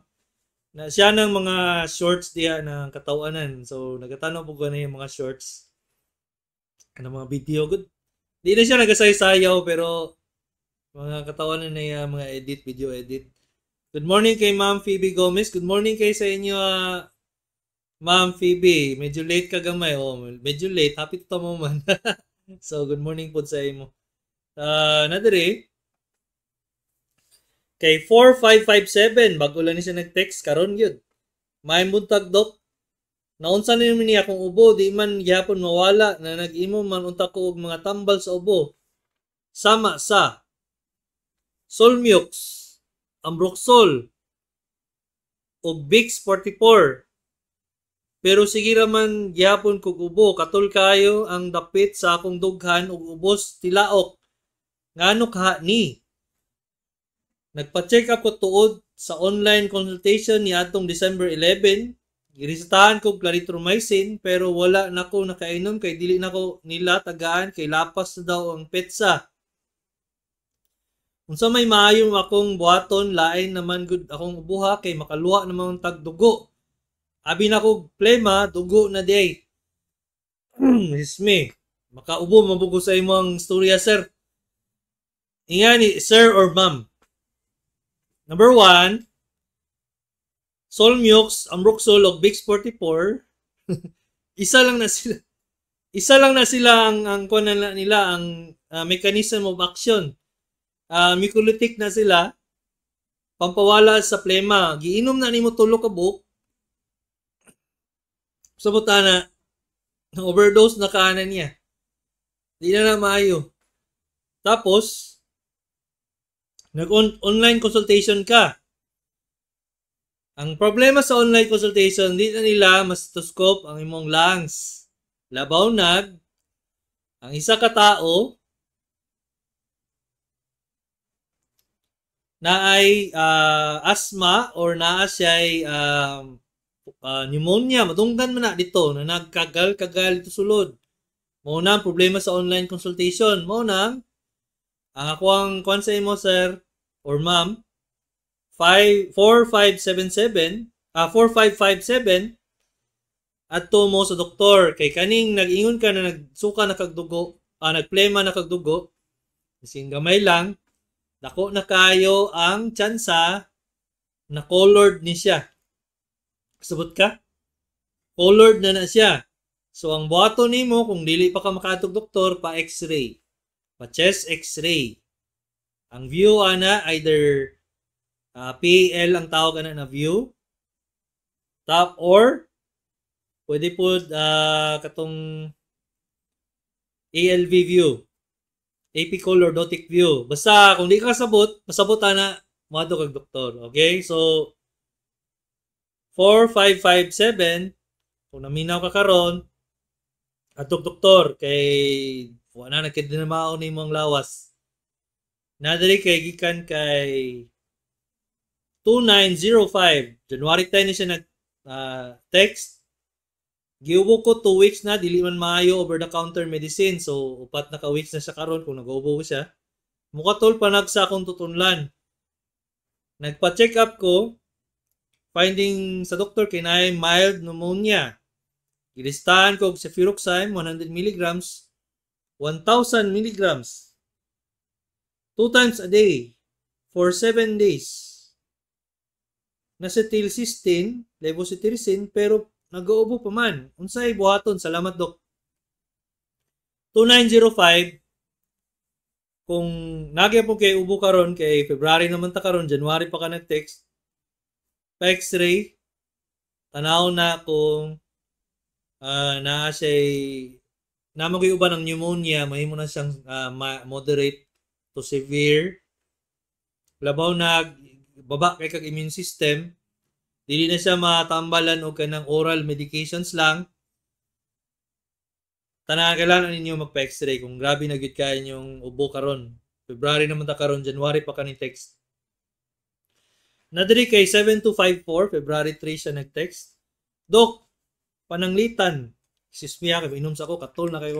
na siya ng mga shorts diya ng katawanan. So nagatanong po na yung mga shorts ng mga video good. Di na siya nagasay-sayaw pero mga katawanan na yung mga edit, video edit. Good morning kay Ma'am Phoebe Gomez. Good morning kay sa inyo Ma'am Phoebe. Medyo late ka gamay. Medyo late. Happy to mo man. So good morning po sa imo. Nadiri kay 4557, bago lang niya nag-text, karon yun. May buntag Dok. Naunsa na naman niya kung ubo, di man gyapon mawala na nag-imo man unta ko og mga tambal sa ubo. Sama sa Solmux, Ambroxol, og Vicks 44. Pero sige raman gyapon kog ubo, katul kayo ang dapit sa akong dughan og ubos tilaok. Ngano ka ni? Nagpa-check up ko tuod sa online consultation ni atong December 11. Giresetahan ko clarithromycin pero wala nako nakainom kay dili nako nila tagaan kay lapas na daw ang petsa. Unsa may maayong akong buhaton lain naman gud akong ubuha kay makaluwa naman tag dugo. Abi nako plema dugo na day. Isme. Makaubo mabugo sa imong storya sir. Ingani sir or ma'am. Number 1, Solmux, Ambroxol, o Vicks 44. Isa lang na sila ang kunan nila ang mechanism of action. Mucolytic na sila. Pampawala sa plema. Giinom na nimo tulo ka buok. Sabot na overdose na kaanan niya. Di na maayo. Tapos nag-online consultation ka. Ang problema sa online consultation, di na nila mastoscope ang imong lungs. Labaw Ang isa ka tao na ay asthma or naa siya'y pneumonia, madunggan man na dito na nagkagal-kagal dito sulod. Mao na ang problema sa online consultation. Mao na ako ang konsey mo sir or ma'am 4557 adto mo sa doktor kay kaning nag-ingon ka na nagsuka na kagdugo, nagplema na kagdugo, ising gamay lang, dako na kayo ang tsansa na colored ni siya. Sabot ka? Colored na siya. So ang buhaton nimo kung dili pa ka makatog doktor, pa x-ray, pa chest x-ray. Ang view ana either PAL ang tawag na view, top or pwede po katong ALV view, apical orthotic view. Basta kung di ka kasabot, pasabot na moadto kag doktor. Okay? So 4557 kung naminaw ka karon atog doktor kay wala na nagkadinamao ni mong lawas. Nadali kay gikan kay 2905 January 10 ni siya nag text. Giubo ko 2 weeks na, dili man maayo over-the-counter medicine. So, upat na ka-weeks na siya karon kung nag-ubo siya. Mukatol pa nagsa akong tutunlan. Nagpa-check up ko, finding sa doktor kinay mild pneumonia. Ilistahan ko sa Furoxime, 100 mg, 1,000 mg. 2 times a day, for 7 days. Acetylcysteine, levocetirizine, pero nag-uubo pa man. Unsay buhaton? Salamat, Dok. 2905, kung nagya po kay ubo karon kay February naman ta karon, January pa ka nag-text, pa x-ray, tanaw na kung na siya'y namagay uban ng pneumonia, mahimo na siyang moderate to severe. Labaw na baba kay kag immune system, dili na siya matambalan o kanang oral medications lang. Tanan kailangan ninyo magpa-x-ray kung grabe na gyud kay inyong ubo karon. February naman ta karon, January pa kani text. Nadiri kay 7254, February 3 siya nag-text. Dok, pananglitan. Sismiya kay inom sa ako katol na kay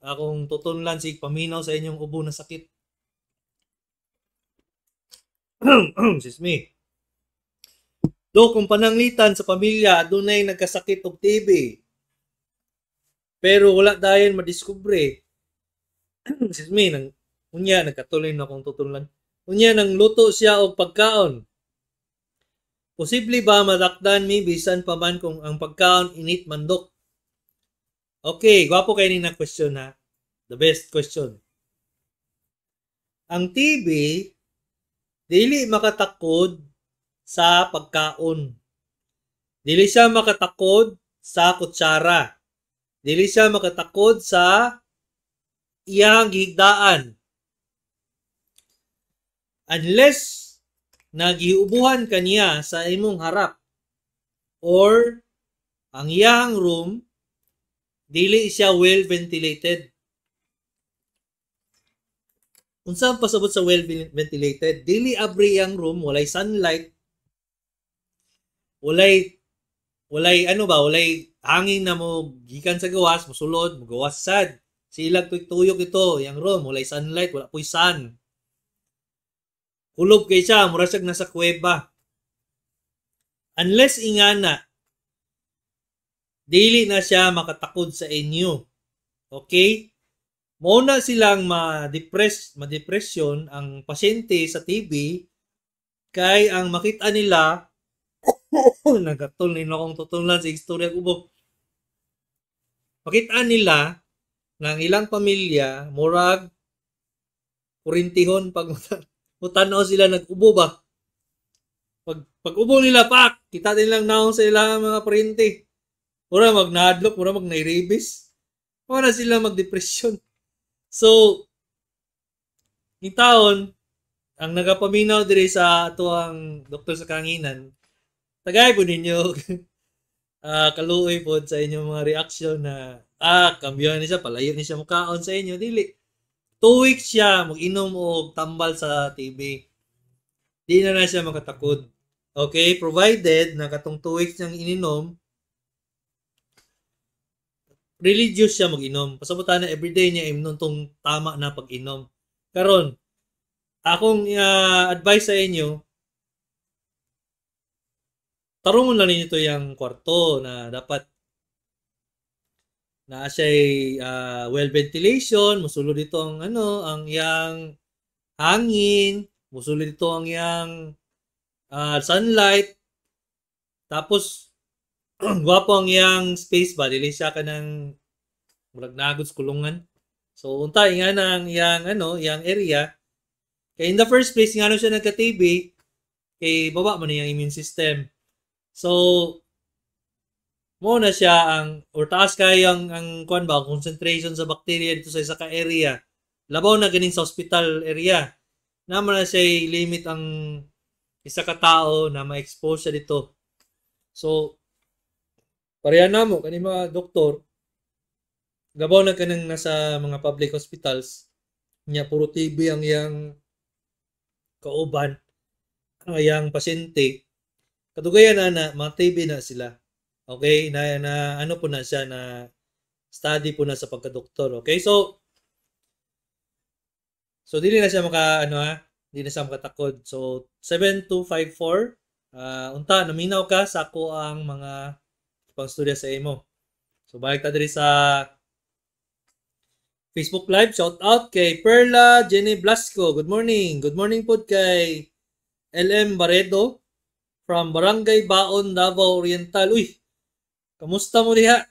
akong tutunlan sig paminaw sa inyong ubo na sakit. Sismi. Do kung pananglitan sa pamilya adunay nagkasakit og TB. Pero wala dayon madiskubre. Sismi nang unya nagkatuloy na akong tutunlan. Unya nang luto siya og pagkaon. Posible ba madakdan mi bisan pa man kung ang pagkaon init mandok? Okay, gwapo kay ni na question ha. The best question. Ang TB dili makatakod sa pagkaon. Dili siya makatakod sa kutsara. Dili siya makatakod sa iyang gihigdaan. Unless nagiubuhan kaniya sa imong harap or ang iyang room dili siya well ventilated. Unsa ang pasabot sa well ventilated? Dili abri ang room, walay sunlight, walay walay hangin na mo gikan sa gawas, mosulod, mogawas sad. Silag tuyok ito, yang room, walay sunlight, wala po'y sun. Kulob kay siya, mura siyag nasa kuweba. Unless ingana, dili na siya makatakod sa inyo. Okay? Muna silang ma-depression ang pasyente sa TB kay ang makita nila nagatol nila akong tutulan sa istorya ubo. Makita nila ng ilang pamilya murag kurintihon pag mutanaw sila nag-ubo ba. Pag ubo nila pak, kita din lang naong sa ilang mga parinti. Mura magnadlok, mura magnairibis. Mura sila magdepresyon. So, yung taon, ang nagapaminaw diri sa ato ang doktor sa kanginan, tagay po ninyo kaluoy po sa inyong mga reaksyon na Kambiyon ni siya, palayo ni siya mukaon sa inyo, dili. 2 weeks siya mag-inom og tambal sa TV. Di na siya makatakod. Okay, provided na katong 2 weeks niyang ininom, religious siya mag-inom. Pasabutan na everyday niya imnon tong tama na pag-inom. Karon, akong advice sa inyo, tarungon lang ninyo to yung kwarto na dapat na siya'y well ventilation, musulod dito ang ang yang hangin, musulod dito ang yang sunlight, tapos gwapo ang yang space ba, dili siya ka ng murag nagod sa kulungan. So unta nga nang yang yang area, kay in the first place nga siya nagka-TB, kay baba man yung immune system. So mo na siya or taas kay ang kuan ba concentration sa bacteria dito sa isa ka area, labaw na ganing sa hospital area, naman na siya limit ang isa ka tao na ma-expose siya dito. So pareha na mo kani mga doktor, labaw na kanang nasa mga public hospitals niya puro TB ang yang kauban, ang yang pasyente, kadugayan na mga TB na sila. Okay, na ano po na siya, na study po na sa pagka-doktor. Okay, so dili na siya hindi na siya makatakod. So 7254, unta naminaw ka sa ako ang mga pang-studya sa imo. So balik ta diri sa Facebook Live. Shout out kay Perla Jenny Blasco. Good morning. Good morning po kay LM Baredo from Barangay Baon, Davao Oriental. Uy, kamusta mo diha?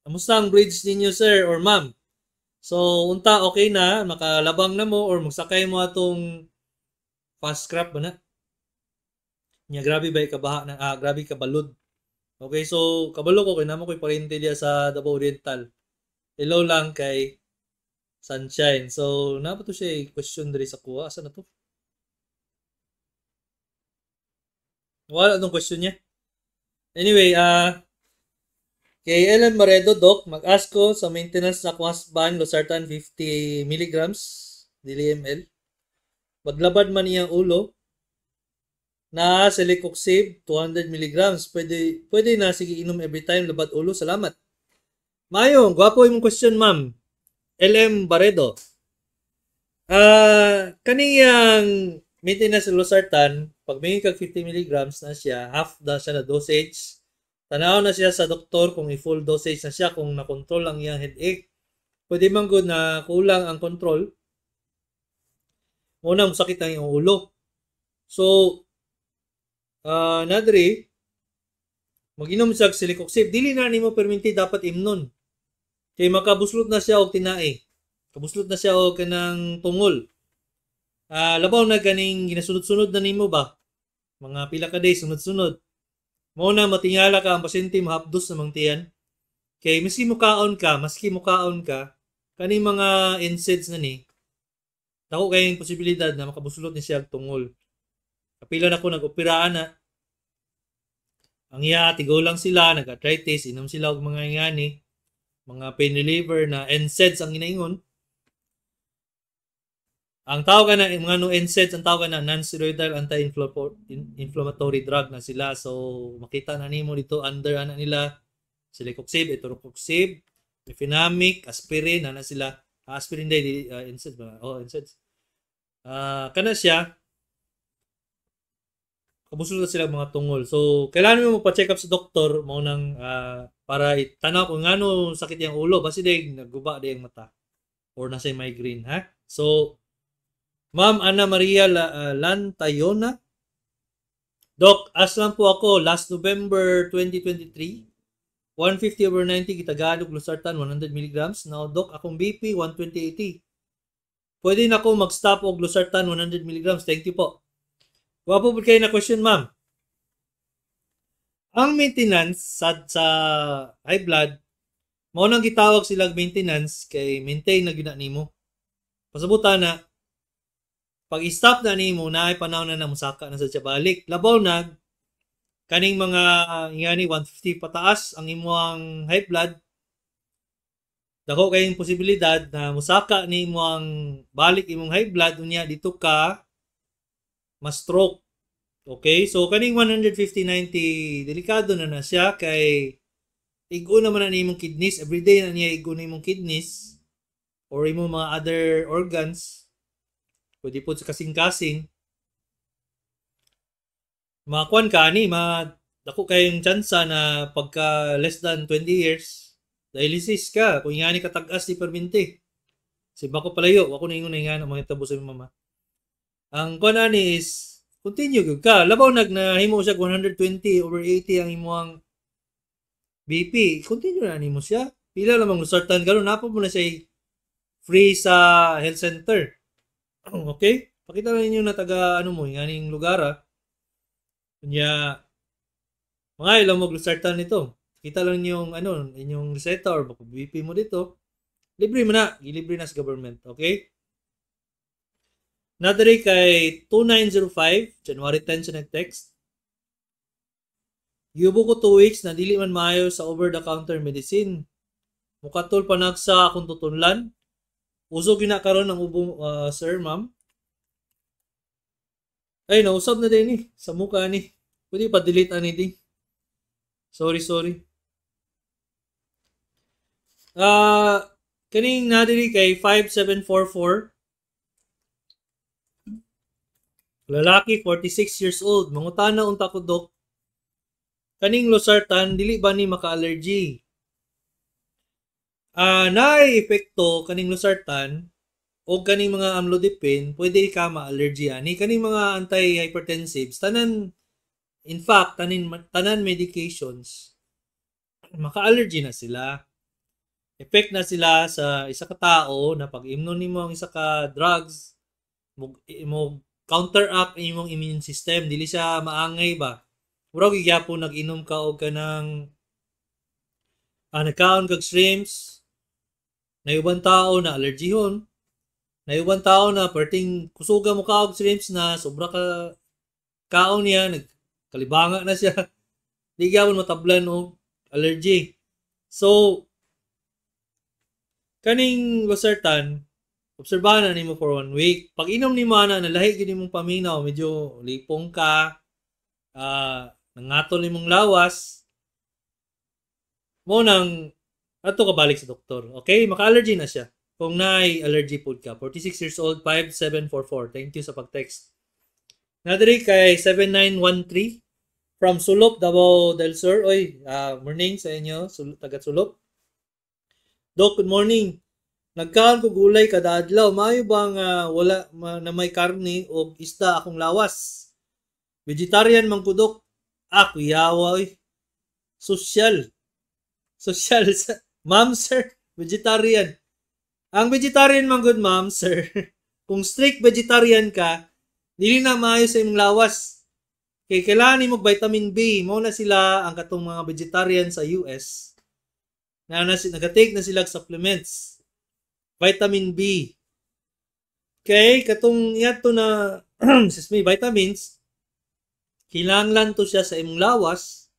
Kamusta ang bridge ninyo, sir or ma'am? So, unta okay na, makalabang na mo or magsakay mo atong fast scrap ba na? Nya grabe ba kabaha na grabe kabalod. Okay, so kabalo ko kay namo koy parente diya sa Davao Oriental. Hello lang kay Sunshine. So, napa to siya question diri sa kuha. Asa na to? Wala tong question niya. Anyway, kay Ellen Maredo, Doc, mag-ask ko sa maintenance na Quasban, Losartan 50 mg, dili ml. Maglabad man iyang ulo na Celecoxib 200 mg. Pwede na, sige inom every time, labad ulo. Salamat. Mayo, gwapo imong question, ma'am. LM Baredo. Kaniyang maintenance sa Losartan, pag may kag 50 mg na siya, half na siya na dosage. Tanaw na siya sa doktor kung i-full dosage na siya, kung na-control ang iyang headache. Pwede man good na kulang ang control. Muna masakit ang iyong ulo. So, nadri, mag-inom siya Celecoxib. Dili na nimo perminti dapat imnon. Kay makabuslot na siya og tinae. Kabuslot na siya og kanang tungol. Labaw na ganing ginasunod-sunod na nimo ba? Mga pila ka days sunod-sunod. Mao na matingala ka ang pasyente mahapdos na mangtiyan. Kay maski mukaon ka, kani mga NSAIDs na ni, dako kay posibilidad na makabusulot ni siya tungol. Kapila na ko nag-opiraan na. Ang iya, tigaw lang sila, nag-arthritis, inom sila og mga ingani, mga pain reliever na NSAIDs ang inaingon. Ang tawag na mga NSAIDs, ang tawag na non-steroidal anti-inflammatory drug na sila. So makita na nimo dito under ana nila Celecoxib, Etorocoxib, Mefenamic, aspirin ana sila. Aspirin day NSAIDs ba? NSAIDs. Kana siya kabusulot sila mga tungol. So kailangan mo pa-check up sa doktor mo nang para itanaw kung ngano sakit yang ulo, basi day nagguba day ang mata or nasa migraine, ha? So Ma'am Ana Maria Lantayona. Doc, aslan po ako last November 2023. 150/90 Gitagalog Losartan 100 mg. Now, Doc, akong BP 120/80. Pwede na ako mag-stop og Losartan 100 mg. Thank you po. Wapo po kayo na question, ma'am. Ang maintenance sa high blood, mao nang gitawag silang maintenance kay maintain na gina nimo. Pasabutan na pag i-stop na nimo na ay panahon na musaka na sa siya balik. Labaw na kaning mga ingani 150 pataas ang imong high blood, dako kayong posibilidad na musaka ni mo ang balik imong high blood unya dito ka ma-stroke. Okay? So kaning 150/90 delikado na siya kay igo naman na imong kidneys, everyday na niya igo na imong kidneys or imong mga other organs. Pwede po sa kasing-kasing. Makakuan ka ani, dako kayong tsansa na pagka less than 20 years, dialysis ka, kung nga ni katag-as di perminti. Si bako palayo, ako na ingon na nga na mga tabo sa mama. Ang kuan ani is, continue gyud ka. Labaw nahimo siya 120/80 ang imong BP. Continue na nimo siya. Pila lamang lusartan karon napo mo na siya free sa health center. Okay? Pakita lang ninyo na taga ano mo, nganing lugar Kunya, mga ilang mag-lusartan nito. Kita lang yung ano, inyong reseta or BP mo dito. Libre mo na. Ilibre na sa government. Okay? Nadari kay 2905, January 10 siya nag-text. Yubo ko 2 weeks na dili man maayo sa over-the-counter medicine. Mukatol panag sa akong tutunlan. Usog yun na karon ng ubong, sir, ma'am. Ay, nausap na din eh. Sa mukha ni. Pwede pa delete ani din. Sorry. Kaning nadiri kay 5744. Lalaki, 46 years old. Mangutana unta ko, Dok. Kaning losartan, dili ba ni maka-allergy? Naay-epekto kaning losartan o kaning mga amlodipine, pwede ka ma-allergy ani. Kaning mga anti-hypertensives, tanan medications, maka-allergy na sila. Effect na sila sa isa ka tao na pag imnon nimo ang isa ka drugs, mo counteract imong immune system, dili siya maangay ba. Murag gyapon nag-inom ka og kanang nagkaon kag shrimps, na ubang tao na allergyhon, na ubang tao na perting kusuga mo ka og shrimps na sobra ka kaon niya, nagkalibanga na siya. Di gyapon matablan og allergy. So kaning losartan, obserbahan na nimo for 1 week. Pag inom nimo na lahi gyud nimong paminaw, medyo lipong ka, nangatol nimong lawas, mo nang ato ka balik sa doktor. Okay? Maka-allergy na siya. Kung naay allergy food ka. 46 years old, 5744. Thank you sa pag-text. Nadiri kay 7913 from Sulop, Davao del Sur. Oy, morning sa inyo, taga Sulop. Doc, good morning. Nagkaan ko gulay kada adlaw. Maayo bang wala na may karne o isda akong lawas? Vegetarian man ko, Doc. Kuyawa, oy. Social. Ma'am, sir. Vegetarian. Ang vegetarian man good, ma'am, sir. Kung strict vegetarian ka, dili na maayo sa imong lawas. Kay kailangan mo vitamin B. Mo na sila ang katong mga vegetarian sa US. Nagatake na sila supplements. Vitamin B. Kay katong yato na vitamins, kinahanglan to siya sa imong lawas.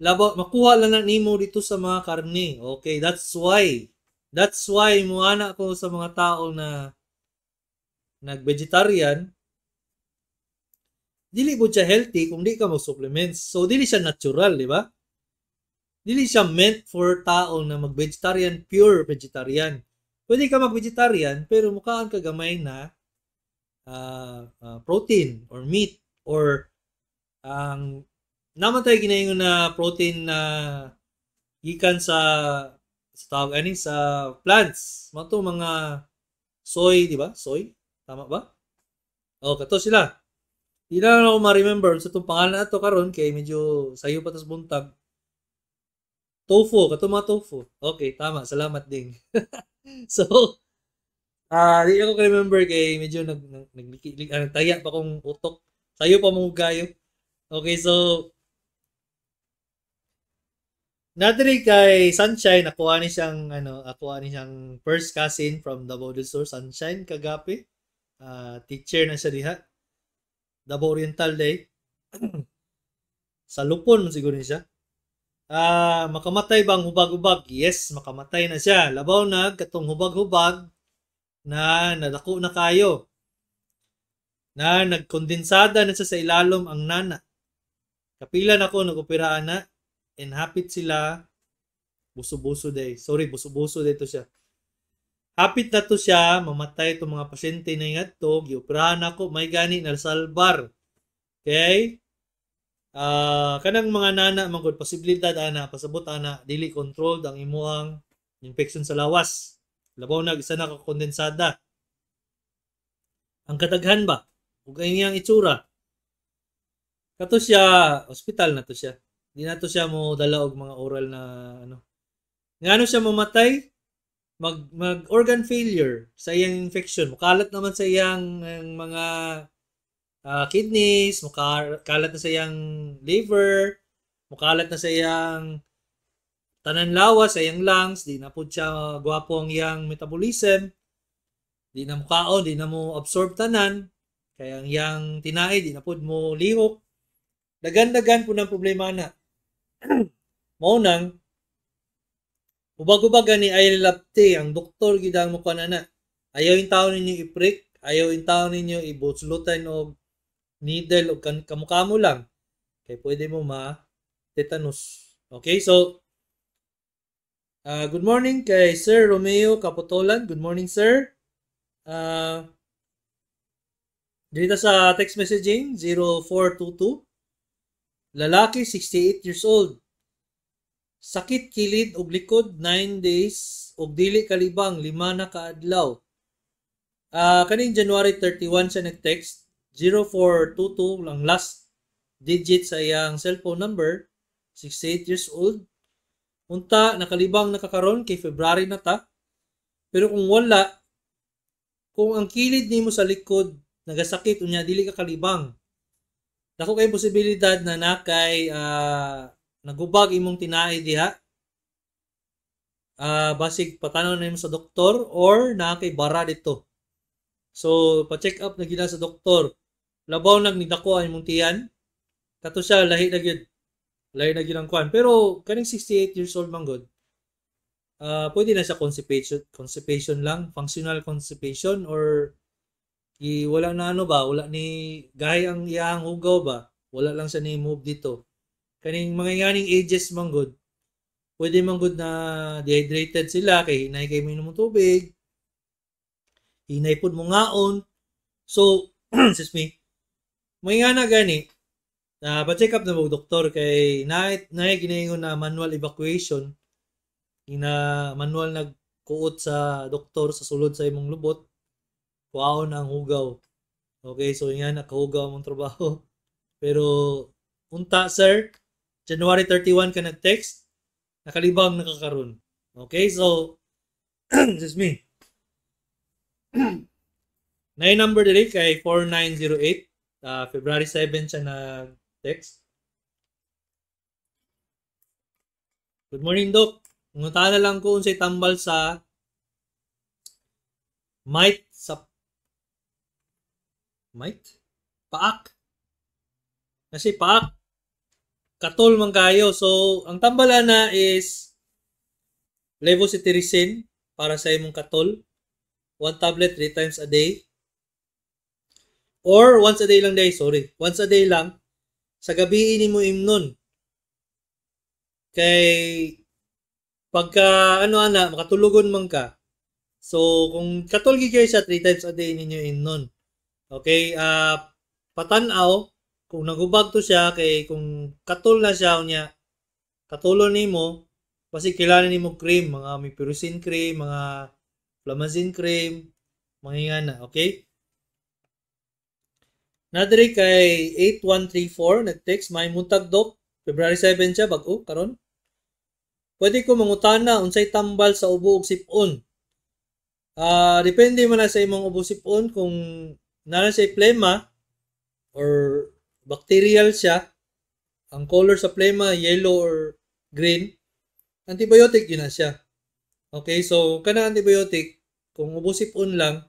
Makuha lang na nimo dito sa mga karne. Okay, that's why mo ana ko sa mga tao na nag-vegetarian, dili po siya healthy kung di ka mag-supplements. So, dili siya natural, di ba? Dili siya meant for tao na mag-vegetarian, pure vegetarian. Pwede ka mag-vegetarian, pero mukhaan ka gamay na protein or meat or ang naman tayo ginayon na protein na gikan sa tawag ani sa plants. Mga soy, di ba? Soy? Tama ba? Kato sila. Di na ako ma-remember sa itong pangalan na ito karon kay medyo sayo pa tas buntag. Tofu, kato mga tofu. Okay, tama. Salamat ding. So, di ako ka-remember kay medyo nagtaya pa kong utok. Sayo pa mong gayo. Okay, so nadiri kay Sunshine, nakuha ni siyang first cousin from Davao del Sur, Sunshine kagapi. Teacher na siya diha. Davao Oriental day. Sa Lupon siguro ni siya. Makamatay bang hubag-hubag? Yes, makamatay na siya. Labaw na katong hubag-hubag na nadako na kayo. Na nagkondensada na siya sa ilalom ang nana. Kapila na ko nag-opiraan na and hapit sila buso-buso day. Sorry, buso-buso day to siya. Hapit na to siya, mamatay itong mga pasyente na ingat to, gioperahan ako, may gani na salbar. Okay? Kanang mga nana manggod posibilidad ana pasabot ana dili controlled ang imuang infection sa lawas. Labaw na isa na ka kondensada. Ang kadaghan ba ug iyang itsura. Kato siya, hospital na to siya. Di na to siya mo dala og mga oral na ano. Ngano siya mamatay? Mag organ failure sa iyang infection. Mukalat naman sa iyang mga kidneys, mukalat na sa iyang liver, mukalat na sa iyang tanan lawas, sa iyang lungs, di na po siya gwapo ang iyang metabolism, di na mukaon, di na mo absorb tanan, kaya ang iyang tinai, di na po mo lihok. Dagan-dagan po ng problema na. Maunang, ubag-ubag ni Aylapte, ang doktor gidang mo kanana. Ayaw yung tao ninyo i-prick, ayaw yung tao ninyo i-butslutan o needle o kamukha mo lang. Kaya pwede mo ma-tetanus. Okay, so, good morning kay Sir Romeo Capotolan. Good morning, sir. Dito sa text messaging, 0422. Lalaki, 68 years old. Sakit kilid og likod, 9 days. Og dili kalibang, 5 na kaadlaw. Kaning January 31 siya nag-text. 0422 lang last digit sa iyang cellphone number, 68 years old. Unta nakalibang nakakaron kay February na ta. Pero kung wala, kung ang kilid nimo sa likod nagasakit unya dili ka kalibang, dako kay posibilidad na nakay nagubag imong tinai diha. Basig patanaw na nimo sa doktor or nakay bara dito. So pa-check up na gila sa doktor. Labaw nagnidako ang imong tiyan. Kato siya lahi na gyud. Lahi na gyud ang kwan. Pero kaning 68 years old man god. Pwede na siya constipation lang, functional constipation or wala na ano ba, wala ni gahi ang iyang hugaw ba. Wala lang siya ni move dito. Kaning mga nganing ages man god. Pwede man god na dehydrated sila kay hinay kay minom ng tubig. Hinay pud mo ngaon. So, excuse me. May nga na gani, pa-check up na mo doktor kay naay ginaingon na manual evacuation. Ina manual nagkuot sa doktor sa sulod sa imong lubot. Kuhaon ang hugaw. Okay, so nga nakahugaw mong trabaho. Pero unta sir, January 31 ka nag-text, nakalibang nakakaroon. Okay, so excuse me. Na yung number dili kay 4908. February 7 siya na-text. Good morning, Doc. Ngunta na lang ko unsay tambal sa paak. Kasi paak katol man kayo. So, ang tambala na is levocetirizine para sa imong katol. 1 tablet 3 times a day. Or once a day lang day, sorry. Once a day lang. Sa gabi ini mo imnon. Kay pagka makatulugon man ka. So kung katulgi kayo siya 3 times a day ninyo imnon. Okay, patanaw kung nagubag to siya kay kung katul na siya unya katulon nimo basi kailangan nimo cream, mga mipirocin cream, mga flamazine cream, mga ingana, okay? Nadiri kay 8134 nag-text may muntag Doc, February 7 siya bag-o karon. Pwede ko mangutana unsay tambal sa ubo ug sipon. Depende man na sa imong ubo sipon kung nara siya plema or bacterial siya. Ang color sa plema yellow or green. Antibiotic yun na siya. Okay, so kana antibiotic kung ubo sipon lang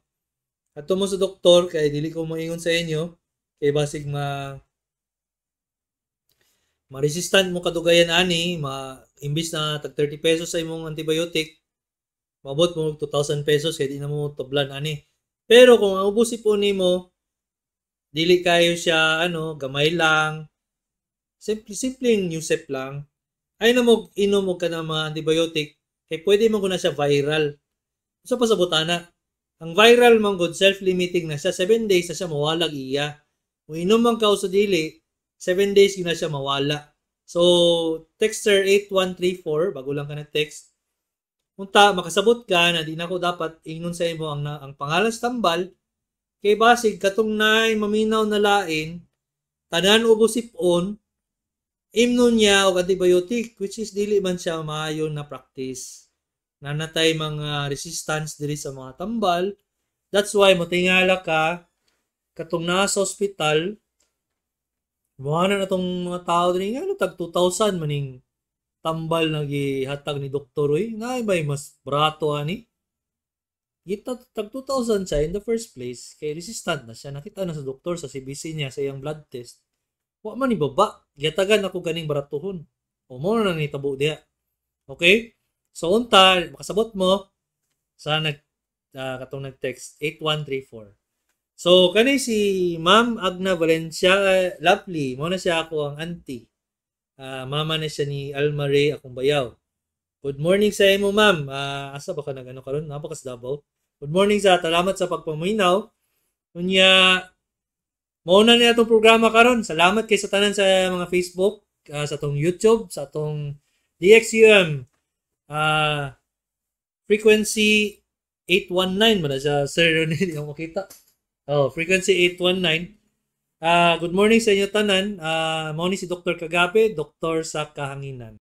ato mo sa doktor kay dili ko moingon sa inyo kay basig ma-resistant mo kadugayan ani, imbis na tag 30 pesos sa imong antibiotic, mabot mo 2,000 pesos kaya di na mo tablan ani. Pero kung ang ubusin po nimo, dili kayo siya gamay lang, simpleng Nusep lang, ay na mo inom mo ka ng mga antibiotic, kay pwede mo na siya viral. So pa sa butana, ang viral man good self-limiting na siya, 7 days na siya mawalag iya. Kung inom man ka sa dili, 7 days na siya mawala. So, texter 8134, bago lang ka na-text, unta, makasabot ka na di na ko dapat ingnon sa imo ang pangalan sa tambal, kay basig katong nay maminaw na lain, tanan ubos sipon, imnon niya og antibiotic, which is dili man siya maayo na practice. Nanatay mga resistance diri sa mga tambal. That's why motingala ka katong nasa ospital, buhanan na itong mga tao din, tag 2,000 maning tambal na gihatag ni Doktor Uy. Nga ba mas barato ani? Kita tag 2,000 siya in the first place, kay resistant na siya. Nakita na sa doktor sa CBC niya sa iyang blood test. Wa man ni baba, giyatagan ako ganing baratuhon. O mo na ni tabo diha. Okay? So unta, makasabot mo sa katong nag-text 8134. So, kani si Ma'am Agna Valencia Lovely, mo na siya ako ang auntie. Mama na siya ni Almare akong bayaw. Good morning sa imo, ma'am. Asa ba ka nag-ano karon? Napakas Davao. Good morning sa salamat sa pagpaminaw. Unya, mauna niya itong programa karon. Salamat kay sa tanan sa mga Facebook, sa tong YouTube, sa tong DXUM. Frequency 819 mo na siya, Sir Ronel, yung makita. Frequency 819. Good morning sa inyo tanan. Mao ni si Dr. Kagape, doktor sa kahanginan.